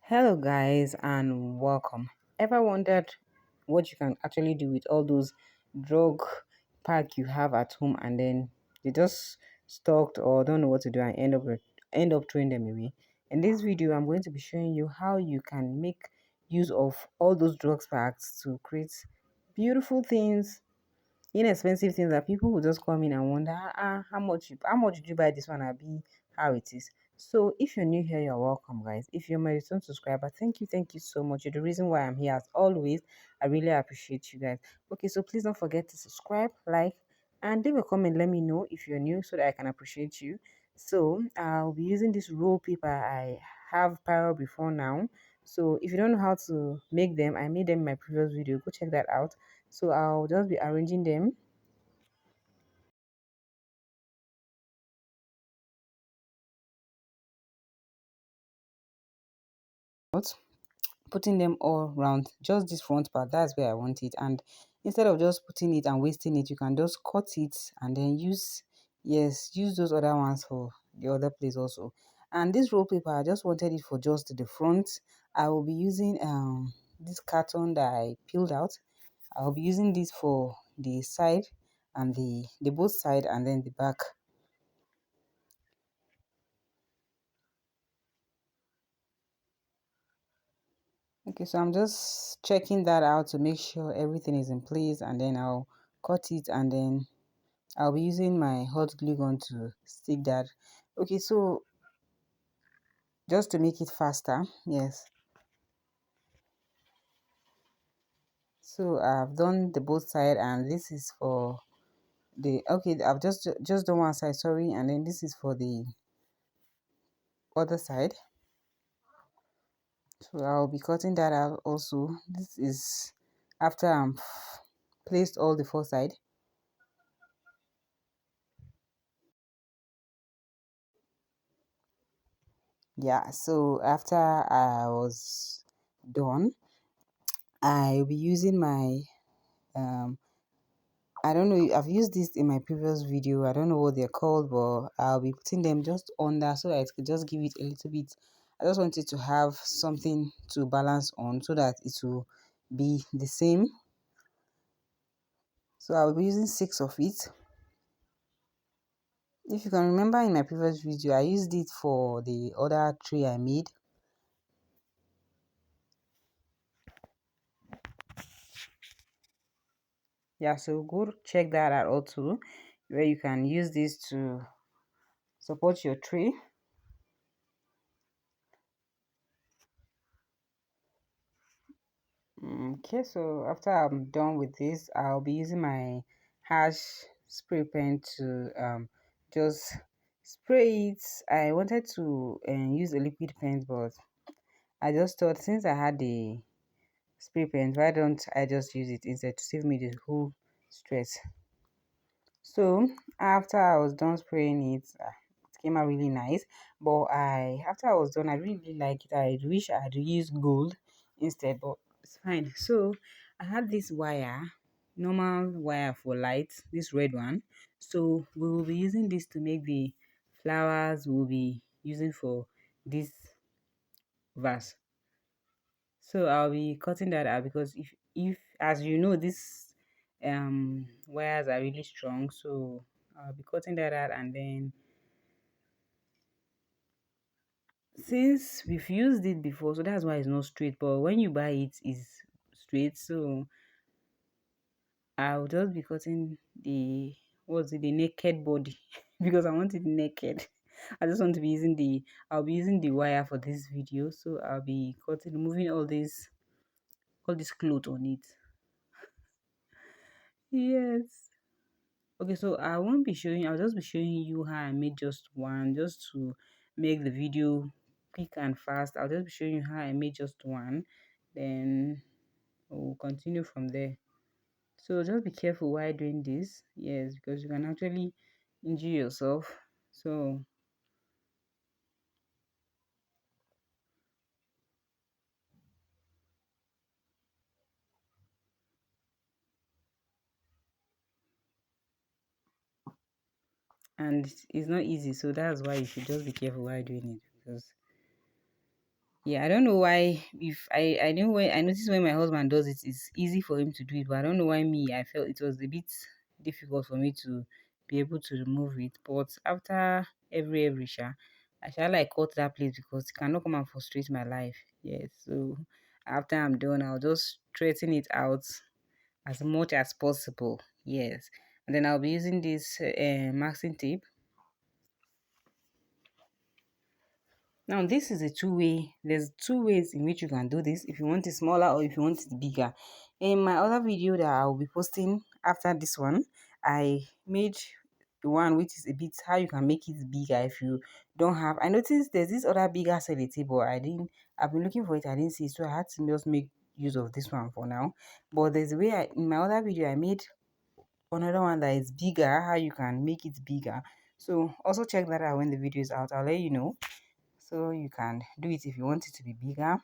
Hello, guys, and welcome. Ever wondered what you can actually do with all those drug pack you have at home, and then you just stocked or don't know what to do and end up throwing them away? In this video, I'm going to be showing you how you can make use of all those drugs packs to create beautiful things, inexpensive things that people will just come in and wonder, how much did you buy this one? Be how it is. So if you're new here, you're welcome, guys. If you're my return subscriber, thank you so much. You're the reason why I'm here as always. I really appreciate you guys. Okay, so please don't forget to subscribe, like, and leave a comment. Let me know if you're new so that I can appreciate you. So I'll be using this roll paper I have prior before now. So if you don't know how to make them, I made them in my previous video. Go check that out. So I'll just be arranging them, out, putting them all around just this front part. That's where I want it. And instead of just putting it and wasting it, you can just cut it and then use those other ones for the other place also. And this roll paper, I just wanted it for just the front. I will be using this carton that I peeled out. I'll be using this for the side and the both side and then the back. Okay, so I'm just checking that out to make sure everything is in place, and then I'll cut it, and then I'll be using my hot glue gun to stick that. Okay, so just to make it faster, yes. So I've done the both side, and this is for the I've just done one side, sorry, and then this is for the other side. So I'll be cutting that out also. This is after placed all the four side. Yeah, so after I was done, I'll be using my I don't know, I've used this in my previous video. I don't know what they're called, but I'll be putting them just under so that it could just give it a little bit. I just wanted to have something to balance on so that it will be the same. So I'll be using six of it. If you can remember in my previous video, I used it for the other tray I made. Yeah, so go check that out also, where you can use this to support your tray. Okay, so after I'm done with this, I'll be using my hash spray pen to just spray it. I wanted to use a liquid paint, but I just thought since I had the spray pen, why don't I just use it instead to save me the whole stress. So after I was done spraying it, it came out really nice. But after I was done, I really like it. I wish I had used gold instead, but it's fine. So I had this wire, normal wire for light, this red one. So we will be using this to make the flowers we'll be using for this vase. So I'll be cutting that out because if as you know these wires are really strong, so I'll be cutting that out. And then since we've used it before, so that's why it's not straight, but when you buy it is straight. So I'll just be cutting the naked body because I want it naked. I just want to be using the I'll be using the wire for this video, so I'll be cutting removing all this cloth on it. Yes. Okay, so I'll just be showing you how I made just one, just to make the video quick and fast. I'll just be showing you how I made just one, then we'll continue from there. So just be careful while doing this, yes, because you can actually injure yourself. So, and it's not easy, so that's why you should just be careful while doing it because Yeah, I don't know why. If I know when I notice when my husband does it, it's easy for him to do it, but I don't know why me. I felt it was a bit difficult for me to be able to remove it. But after every sha, I shall like cut that place because it cannot come and frustrate my life. Yes, so after I'm done, I'll just straighten it out as much as possible. Yes, and then I'll be using this masking tape. Now, this is a two-way. There's two ways in which you can do this if you want it smaller or if you want it bigger. In my other video that I'll be posting after this one, I made the one which is a bit how you can make it bigger if you don't have. I noticed there's this other bigger sellotape, but I've been looking for it, I didn't see it, so I had to just make use of this one for now. But there's a way in my other video I made another one that is bigger, how you can make it bigger. So also check that out when the video is out. I'll let you know, so you can do it if you want it to be bigger.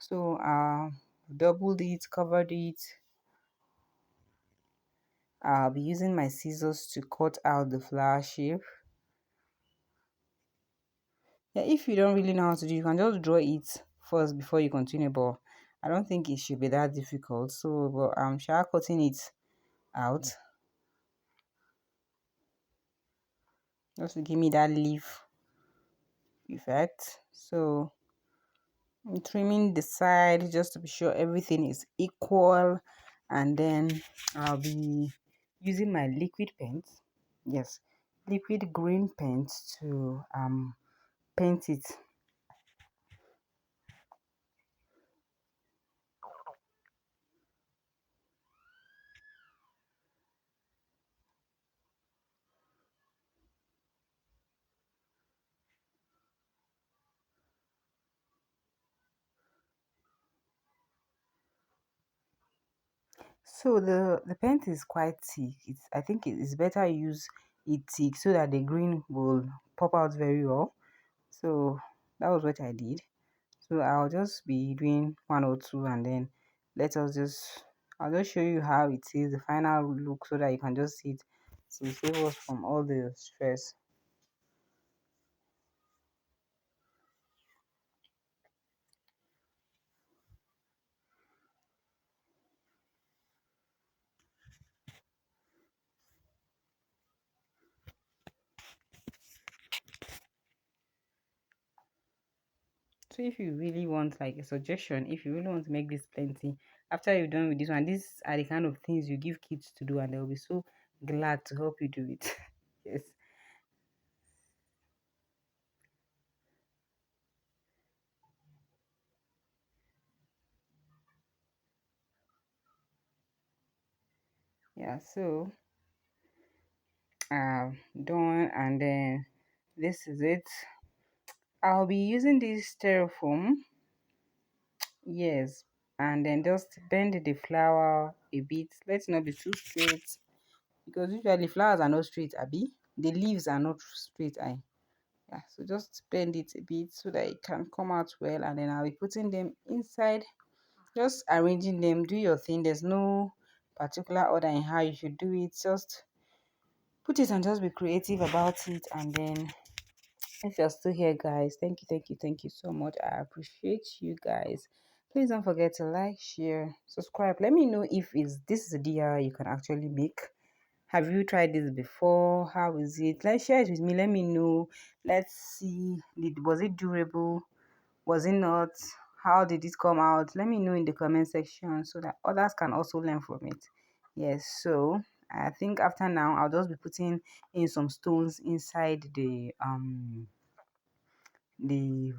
So doubled it, covered it. I'll be using my scissors to cut out the flower shape. Yeah, if you don't really know how to do, you can just draw it first before you continue, but I don't think it should be that difficult. So but I'm sure cutting it out just to give me that leaf effect. So I'm trimming the side just to be sure everything is equal, and then I'll be using my liquid paint. Yes, liquid green paint to paint it. So the paint is quite thick. I think it's better use it thick so that the green will pop out very well. So that was what I did. So I'll just be doing one or two, and then let us just I'll just show you how it is the final look so that you can just see it to save us from all the stress. So if you really want like a suggestion, if you really want to make this plenty, after you're done with this one, these are the kind of things you give kids to do, and they'll be so glad to help you do it. Yes. Yeah, so done, and then this is it. I'll be using this styrofoam. Yes, and then just bend the flower a bit. Let's not be too straight because usually flowers are not straight, Abby. The leaves are not straight. I Yeah, so just bend it a bit so that it can come out well, and then I'll be putting them inside, just arranging them. Do your thing. There's no particular order in how you should do it. Just put it and just be creative about it, and then if you're still here, guys, thank you so much. I appreciate you guys. Please don't forget to like, share, subscribe. Let me know if this is a DIY you can actually make. Have you tried this before? How is it? Let's share it with me. Let me know. Let's see. Was it durable? Was it not? How did it come out? Let me know in the comment section so that others can also learn from it. Yes, so I think after now I'll just be putting in some stones inside the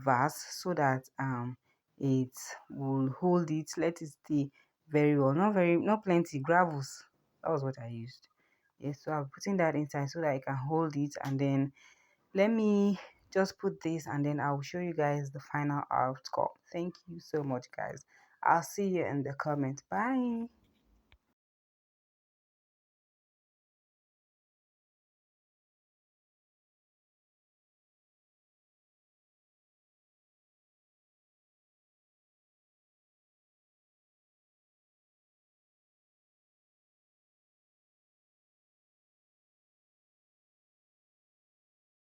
vase so that it will hold it, let it stay very well, not plenty gravels. That was what I used. Yes, so I'm putting that inside so that I can hold it, and then let me just put this, and then I'll show you guys the final outcome. Thank you so much, guys. I'll see you in the comments. Bye.